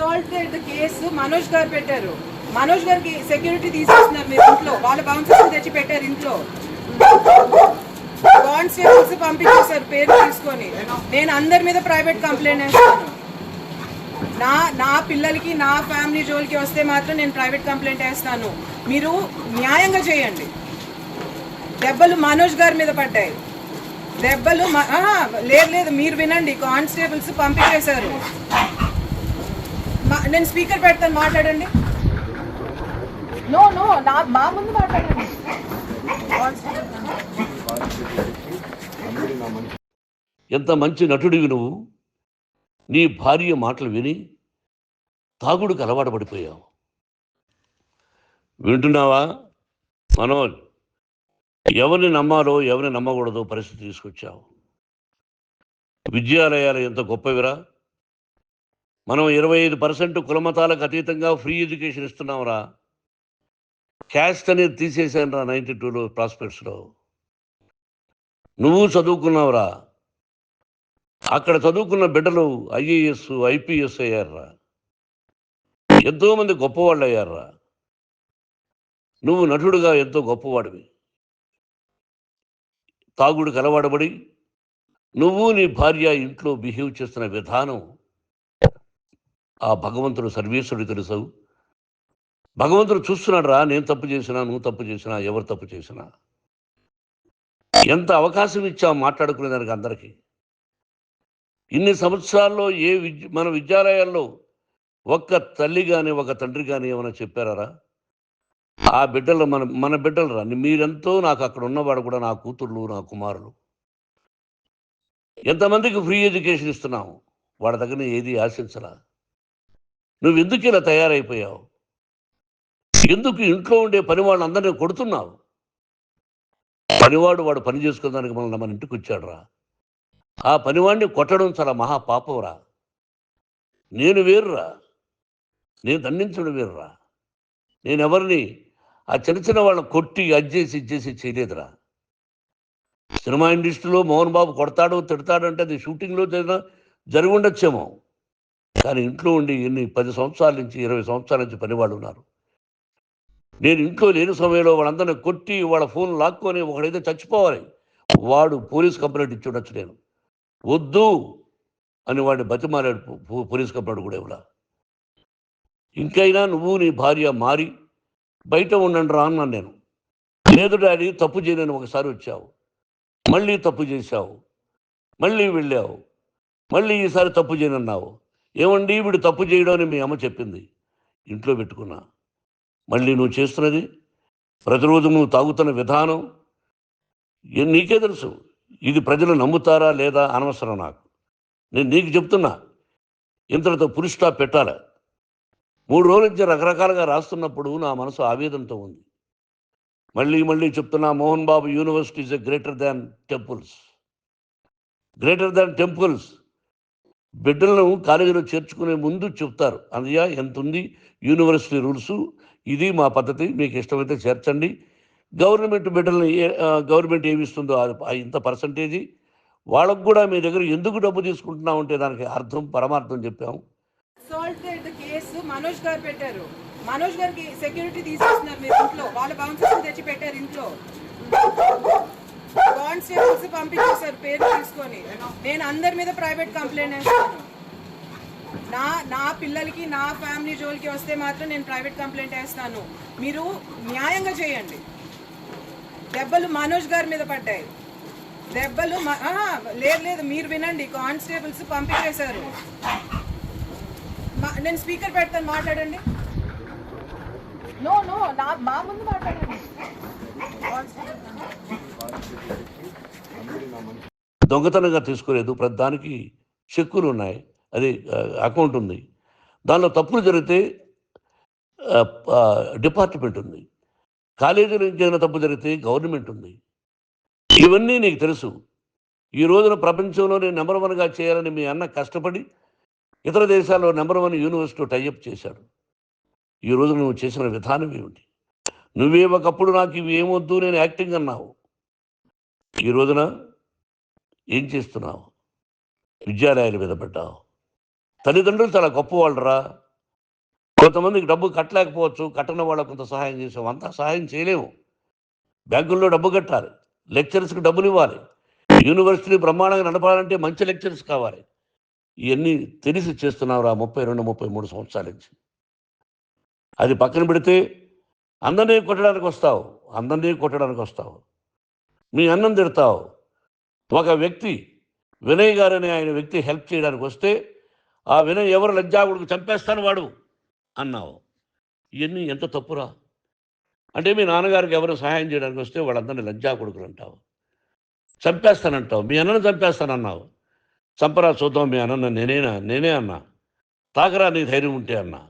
Assaulted case Manoj గారు పెట్టారు. మనోజ్ గారికి సెక్యూరిటీ తీసుకొస్తున్నారు మీరు ఇంట్లో. వాళ్ళ బౌన్సర్స్ తెచ్చి పెట్టారు ఇంట్లో. కానిస్టేబుల్స్ పంపించేశారు పేరు తీసుకొని. నేను అందరి మీద ప్రైవేట్ కంప్లైంట్ వేస్తాను. నా పిల్లలకి నా ఫ్యామిలీ జోలికి వస్తే మాత్రం నేను ప్రైవేట్ కంప్లైంట్ వేస్తాను. మీరు న్యాయంగా చేయండి. దెబ్బలు మనోజ్ గారి మీద పడ్డాయి. దెబ్బలు లేదు మీరు వినండి. కానిస్టేబుల్స్ పంపించేశారు. నేను స్పీకర్ పెడతాను, మాట్లాడండి. నో మా ముందు మాట్లాడండి. ఎంత మంచి నటుడివి నువ్వు. నీ భార్య మాటలు విని తాగుడుకు అలవాటు పడిపోయావు. వింటున్నావా మనోజ్? ఎవరిని నమ్మాలో ఎవరిని నమ్మకూడదో పరిస్థితి తీసుకొచ్చావు. విద్యాలయాలు ఎంత గొప్పవిరా. మనం 25% కులమతాలకు అతీతంగా ఫ్రీ ఎడ్యుకేషన్ ఇస్తున్నాంరా. క్యాస్ట్ అనేది తీసేసాను రా 92లో ప్రాస్పెక్ట్స్లో. నువ్వు చదువుకున్నావురా. అక్కడ చదువుకున్న బిడ్డలు ఐఏఎస్ ఐపీఎస్ అయ్యారా. ఎంతోమంది గొప్పవాళ్ళు అయ్యారా. నువ్వు నటుడుగా ఎంతో గొప్పవాడివి. తాగుడికి అలవాడబడి నువ్వు నీ భార్య ఇంట్లో బిహేవ్ చేస్తున్న విధానం ఆ భగవంతుడు సర్వేశ్వరుడు తెలుసు. భగవంతుడు చూస్తున్నాడు రా. నేను తప్పు చేసినా, నువ్వు తప్పు చేసినా, ఎవరు తప్పు చేసినా. ఎంత అవకాశం ఇచ్చావు మాట్లాడుకునేదానికి అందరికీ. ఇన్ని సంవత్సరాల్లో మన విద్యాలయాల్లో ఒక్క తల్లి కానీ ఒక తండ్రి కానీ ఏమైనా చెప్పారా? ఆ బిడ్డలు మన బిడ్డలు రా. మీరెంతో నాకు అక్కడ ఉన్నవాడు కూడా నా కూతుర్లు, నా కుమారులు. ఎంతమందికి ఫ్రీ ఎడ్యుకేషన్ ఇస్తున్నావు. వాడి దగ్గర ఏది ఆశించరా. నువ్వు ఎందుకు ఇలా తయారైపోయావు? ఎందుకు ఇంట్లో ఉండే పని వాళ్ళందరినీ కొడుతున్నావు? పనివాడు వాడు పని చేసుకోవడానికి మన ఇంటికి వచ్చాడు రా. ఆ పనివాడిని కొట్టడం చాలా మహాపాపంరా. నేను వేరురా. నేను దండించడం వేరురా. నేను ఎవరిని ఆ చిన్న వాళ్ళని కొట్టి ఇచ్చేసి చేయలేదురా. సినిమా ఇండస్ట్రీలో మోహన్ బాబు కొడతాడు తిడతాడు అంటే అది షూటింగ్లో జరిగి ఉండొచ్చేమో. కానీ ఇంట్లో ఉండి 10 సంవత్సరాల నుంచి 20 సంవత్సరాల నుంచి పనివాళ్ళు ఉన్నారు. నేను ఇంట్లో లేని సమయంలో వాళ్ళందరినీ కొట్టి వాళ్ళ ఫోన్ లాక్కొని ఒకడైతే చచ్చిపోవాలి. వాడు పోలీస్ కంప్లైంట్ ఇచ్చి ఉండొచ్చు. నేను వద్దు అని వాడిని బతిమాలాడు పోలీస్ కంప్లైంట్ కూడా ఇవ్వలా. ఇంకైనా నువ్వు నీ భార్య మారి బయట ఉండండి రా అన్నాను నేను. లేదు డాడీ తప్పు చేయలేని ఒకసారి వచ్చావు, మళ్ళీ తప్పు చేశావు, మళ్ళీ వెళ్ళావు, మళ్ళీ ఈసారి తప్పు చేయనన్నావు. ఏమండి వీడు తప్పు చేయడం అని మీ అమ్మ చెప్పింది. ఇంట్లో పెట్టుకున్నా. మళ్ళీ నువ్వు చేస్తున్నది ప్రతిరోజు నువ్వు తాగుతున్న విధానం నీకే తెలుసు. ఇది ప్రజలు నమ్ముతారా లేదా అనవసరం నాకు. నేను నీకు చెప్తున్నా, ఇంతటితో పులి స్టాప్ పెట్టాలి. 3 రోజుల నుంచి రకరకాలుగా రాస్తున్నప్పుడు నా మనసు ఆవేదనతో ఉంది. మళ్ళీ చెప్తున్నా, Mohan Babu university is greater than temples. Greater than temples. బిడ్డలను కాలేజీలో చేర్చుకునే ముందు చెప్తారు, అన్నయ్య ఎంత ఉంది యూనివర్సిటీ రూల్స్, ఇది మా పద్ధతి, మీకు ఇష్టమైతే చేర్చండి. గవర్నమెంట్ బిడ్డలను గవర్నమెంట్ ఏమిస్తుందో ఇంత పర్సంటేజీ వాళ్ళకు కూడా మీ దగ్గర ఎందుకు డబ్బు తీసుకుంటున్నా ఉంటే దానికి అర్థం పరమార్థం చెప్పాము. అసాల్టెడ్ కేసు మనోజ్ గారు పెట్టారు. మనోజ్ గారికి సెక్యూరిటీ తీసుకొస్తున్నారు మీరు ఇంట్లో. వాళ్ళ బౌన్సర్స్ తెచ్చి పెట్టారు ఇంట్లో. కానిస్టేబుల్స్ పంపించేశారు పేరు తీసుకొని. నేను అందరి మీద ప్రైవేట్ కంప్లైంట్ వేస్తాను. నా పిల్లలకి నా ఫ్యామిలీ జోలికి వస్తే మాత్రం నేను ప్రైవేట్ కంప్లైంట్ వేస్తాను. మీరు న్యాయంగా చేయండి. దెబ్బలు మనోజ్ గారి మీద పడ్డాయి. దెబ్బలు లేదు మీరు వినండి. కానిస్టేబుల్స్ పంపించేశారు. నేను స్పీకర్ పెడతాను, మాట్లాడండి. నో మా ముందు మాట్లాడండి. దొంగతనంగా తీసుకోలేదు. ప్రతి దానికి చెక్కులు ఉన్నాయి, అది అకౌంట్ ఉంది. దానిలో తప్పులు జరిగితే డిపార్ట్మెంట్ ఉంది. కాలేజీలో ఏదైనా తప్పు జరిగితే గవర్నమెంట్ ఉంది. ఇవన్నీ నీకు తెలుసు. ఈ రోజున ప్రపంచంలో నేను నెంబర్ 1గా చేయాలని మీ అన్న కష్టపడి ఇతర దేశాల్లో నెంబర్ 1 యూనివర్సిటీ టైఅప్ చేశాడు. ఈ రోజు నువ్వు చేసిన విధానం ఏమిటి? నువ్వే ఒకప్పుడు నాకు ఇవి ఏమొద్దు నేను యాక్టింగ్ అన్నావు. ఈ రోజున ఏం చేస్తున్నావు? విద్యాలయాల మీద పడ్డావు. తల్లిదండ్రులు చాలా గొప్పవాళ్ళరా. కొంతమందికి డబ్బు కట్టలేకపోవచ్చు, కట్టని వాళ్ళకు కొంత సహాయం చేసాం. అంతా సహాయం చేయలేము. బ్యాంకుల్లో డబ్బు కట్టాలి, లెక్చరర్స్కి డబ్బులు ఇవ్వాలి, యూనివర్సిటీ బ్రహ్మాండంగా నడపాలంటే మంచి లెక్చరర్స్ కావాలి. ఇవన్నీ తెలిసి చేస్తున్నావురా 32, 33 సంవత్సరాల నుంచి. అది పక్కన పెడితే అందరినీ కొట్టడానికి వస్తావు, మీ అన్నం తిడతావు. ఒక వ్యక్తి వినయ్ గారనే ఆయన వ్యక్తి హెల్ప్ చేయడానికి వస్తే ఆ వినయ్ ఎవరు లజ్జాగుడికి చంపేస్తాను వాడు అన్నావు. ఇవన్నీ ఎంత తప్పురా? అంటే మీ నాన్నగారికి ఎవరు సహాయం చేయడానికి వస్తే వాళ్ళందరినీ లజ్జా కొడుకులు అంటావు, చంపేస్తానంటావు. మీ అన్నను చంపేస్తానన్నావు. చంపరా చూద్దాం మీ అన్న, నేనే అన్నా. తాకరా నీ ధైర్యం ఉంటే అన్నా.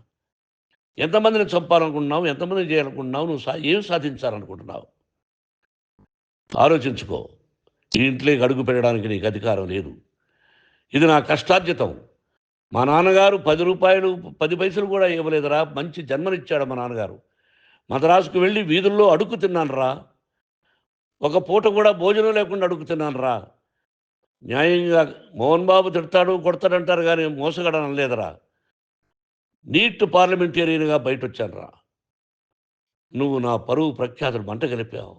ఎంతమందిని చంపాలనుకుంటున్నావు, ఎంతమందిని చేయాలనుకుంటున్నావు, నువ్వు ఏం సాధించాలనుకుంటున్నావు ఆలోచించుకో. ఈ ఇంట్లోకి అడుగు పెట్టడానికి నీకు అధికారం లేదు. ఇది నా కష్టార్జితం. మా నాన్నగారు 10 రూపాయలు 10 పైసలు కూడా ఇవ్వలేదురా. మంచి జన్మనిచ్చాడు మా నాన్నగారు. మద్రాసుకు వెళ్ళి వీధుల్లో అడుగు తిన్నాను రా. ఒక పూట కూడా భోజనం లేకుండా అడుగు తిన్నాను రా. న్యాయంగా మోహన్ బాబు తిడతాడు కొడతాడంటారు కానీ మోసగడనం లేదురా. నీట్ పార్లమెంటేరియన్గా బయట వచ్చాను రా. నువ్వు నా పరువు ప్రఖ్యాతులు మంట కలిపావు.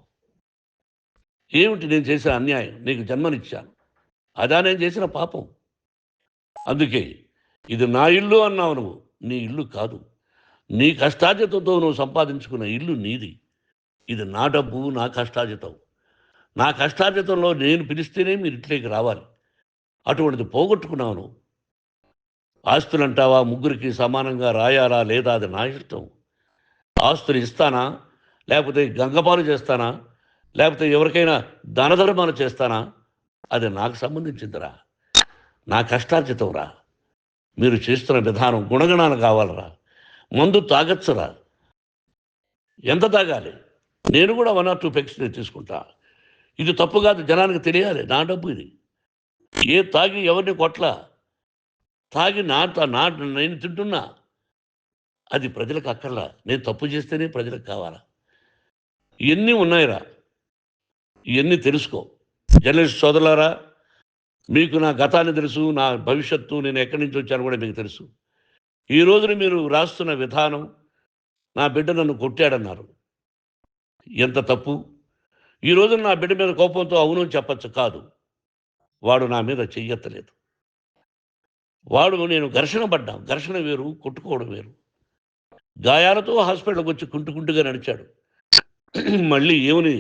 ఏమిటి నేను చేసిన అన్యాయం? నీకు జన్మనిచ్చాను, అదా నేను చేసిన పాపం. అందుకే ఇది నా ఇల్లు అన్నావు. నువ్వు నీ ఇల్లు కాదు. నీ కష్టార్జితంతో నువ్వు సంపాదించుకున్న ఇల్లు నీది. ఇది నా డబ్బు, నా కష్టార్జితం. నా కష్టార్జితంలో నేను పిలిస్తేనే మీరు ఇంట్లోకి రావాలి. అటువంటిది పోగొట్టుకున్నావు నువ్వు. ఆస్తులు అంటావా, ముగ్గురికి సమానంగా రాయాలా లేదా అది నా ఇష్టం. ఆస్తులు ఇస్తానా, లేకపోతే గంగపాలు చేస్తానా, లేకపోతే ఎవరికైనా దానధర్మాలు చేస్తానా, అది నాకు సంబంధించిందిరా. నా కష్టార్జితం రా. మీరు చేస్తున్న విధానం గుణగణాలు కావాలరా. మందు తాగచ్చురా. ఎంత తాగాలి? నేను కూడా 1 or 2 పెగ్స్ తీసుకుంటా. ఇది తప్పు కాదు, జనానికి తెలియాలి. నా డబ్బు ఇది. ఏ తాగి ఎవరిని కొట్లా, తాగి నేను తింటున్నా. అది ప్రజలకు అక్కర్లా. నేను తప్పు చేస్తేనే ప్రజలకు కావాలా. ఇవన్నీ ఉన్నాయిరా. ఇవన్నీ తెలుసుకో. జర్నలిస్ట్ సోదరులారా, మీకు నా గతాన్ని తెలుసు, నా భవిష్యత్తు, నేను ఎక్కడి నుంచి వచ్చాను కూడా మీకు తెలుసు. ఈ రోజున మీరు రాస్తున్న విధానం, నా బిడ్డ నన్ను కొట్టాడన్నారు. ఎంత తప్పు! ఈ రోజున నా బిడ్డ మీద కోపంతో అవును చెప్పచ్చు, కాదు. వాడు నా మీద చెయ్యెత్తలేదు. నేను ఘర్షణ పడ్డాం. ఘర్షణ వేరు, కొట్టుకోవడం వేరు. గాయాలతో హాస్పిటల్కి వచ్చి కుంటుకుంటుగా నడిచాడు. మళ్ళీ ఏమని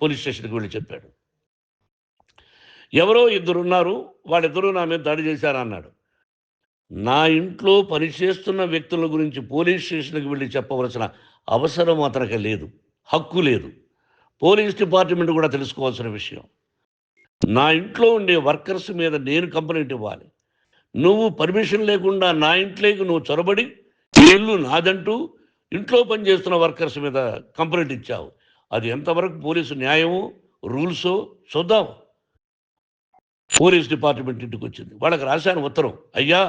పోలీస్ స్టేషన్కి వెళ్ళి చెప్పాడు. ఎవరో 2 ఉన్నారు, వాళ్ళిద్దరూ నా మీద దాడి చేశారన్నాడు. నా ఇంట్లో పనిచేస్తున్న వ్యక్తుల గురించి పోలీస్ స్టేషన్కి వెళ్ళి చెప్పవలసిన అవసరం అతనికి లేదు, హక్కు లేదు. పోలీస్ డిపార్ట్మెంట్ కూడా తెలుసుకోవాల్సిన విషయం. నా ఇంట్లో ఉండే వర్కర్స్ మీద నేను కంప్లైంట్ ఇవ్వాలి. నువ్వు పర్మిషన్ లేకుండా నా ఇంట్లోకి నువ్వు చొరబడి ఇల్లు నాదంటూ ఇంట్లో పనిచేస్తున్న వర్కర్స్ మీద కంప్లైంట్ ఇచ్చావు. అది ఎంతవరకు పోలీసు న్యాయమో రూల్సో చూద్దాం. పోలీస్ డిపార్ట్మెంట్ ఇంటికి వచ్చింది. వాళ్ళకి రాశాను ఉత్తరం, అయ్యా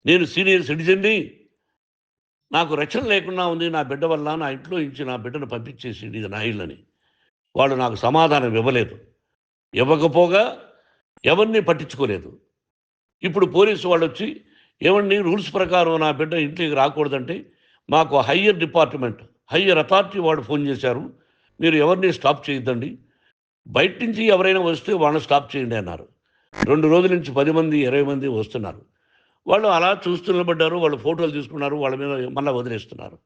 నేను సీనియర్ సిటిజన్ని, నాకు రక్షణ లేకుండా ఉంది, నా బిడ్డ వల్ల నా ఇంట్లో నుంచి నా బిడ్డను పంపించేసి ఇది నా ఇల్లని. వాళ్ళు నాకు సమాధానం ఇవ్వలేదు. ఇవ్వకపోగా ఎవరిని పట్టించుకోలేదు. ఇప్పుడు పోలీసు వాళ్ళు వచ్చి ఏమండి రూల్స్ ప్రకారం నా బిడ్డ ఇంట్లోకి రాకూడదంటే మాకు హయ్యర్ అథారిటీ వాడు ఫోన్ చేశారు, మీరు ఎవరిని స్టాప్ చేయొద్దండి, బయట నుంచి ఎవరైనా వస్తే వాళ్ళని స్టాప్ చేయండి అన్నారు. 2 రోజుల నుంచి 10 మంది 20 మంది వస్తున్నారు. వాళ్ళు అలా చూస్తూ నిలబడ్డారు. వాళ్ళు ఫోటోలు తీసుకున్నారు, వాళ్ళ మీద మళ్ళీ వదిలేస్తున్నారు.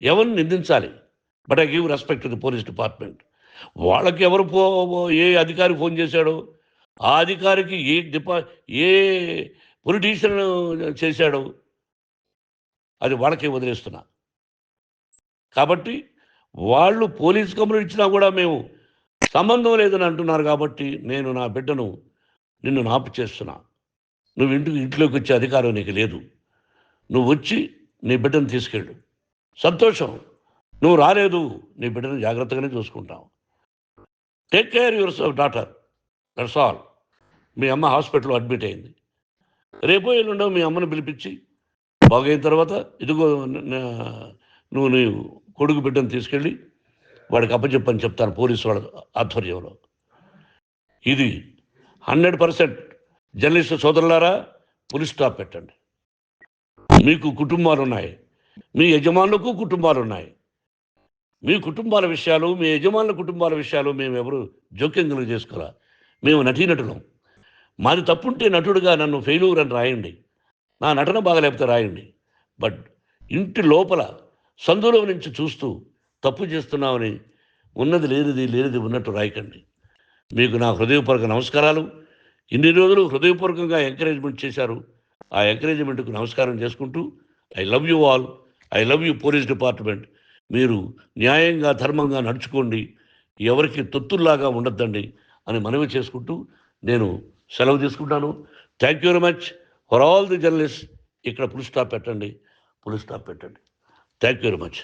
ఎవరిని నిందించాలి? But I give respect to the police department. వాళ్ళకి ఎవరు ఏ అధికారి ఫోన్ చేశాడో, ఆ అధికారికి ఏ పొలిటీషియన్ చేశాడో అది వాళ్ళకే వదిలేస్తున్నా. కాబట్టి వాళ్ళు పోలీస్ కంప్లైంట్ ఇచ్చినా కూడా మేము సంబంధం లేదని అంటున్నారు. కాబట్టి నేను నా బిడ్డను నిన్ను నాపు చేస్తున్నా. నువ్వు ఇంట్లోకి వచ్చే అధికారం నీకు లేదు. నువ్వు వచ్చి నీ బిడ్డను తీసుకెళ్ళు, సంతోషం. నువ్వు రాలేదు, నీ బిడ్డను జాగ్రత్తగానే చూసుకుంటావు. Take care your daughter, that's all. మీ అమ్మ హాస్పిటల్లో అడ్మిట్ అయింది. రేపో ఎల్లుండో మీ అమ్మను పిలిపించి బాగైన తర్వాత ఇదిగో నువ్వు నీ కొడుకు బిడ్డను తీసుకెళ్ళి వాడికి అప్పచెప్పని చెప్తాను పోలీసు వాళ్ళ ఆధ్వర్యంలో. ఇది 100% జర్నలిస్టు సోదరులారా, పులి స్టాప్ పెట్టండి. మీకు కుటుంబాలు ఉన్నాయి, మీ యజమానులకు కుటుంబాలు ఉన్నాయి. మీ కుటుంబాల విషయాలు, మీ యజమానుల కుటుంబాల విషయాలు మేము ఎవరు జోక్యం కలుగు చేసుకోరా. మేము నటీనటులం. మాది తప్పుంటే నటుడుగా నన్ను ఫెయిల్యూర్ అని రాయండి, నా నటన బాగలేకపోతే రాయండి. బట్ ఇంటి లోపల సందులో నుంచి చూస్తూ తప్పు చేస్తున్నామని ఉన్నది లేనిది ఉన్నట్టు రాయకండి. మీకు నా హృదయపూర్వక నమస్కారాలు. ఇన్ని రోజులు హృదయపూర్వకంగా ఎంకరేజ్మెంట్ చేశారు. ఆ ఎంకరేజ్మెంట్కు నమస్కారం చేసుకుంటూ I love you all. I love you police department. మీరు న్యాయంగా ధర్మంగా నడుచుకోండి, ఎవరికి తొత్తుల్లాగా ఉండొద్దండి అని మనవి చేసుకుంటూ నేను సెలవు తీసుకుంటాను. Thank you very much for all the journalist. ఇక్కడ ఫుల్ స్టాప్ పెట్టండి. Thank you very much.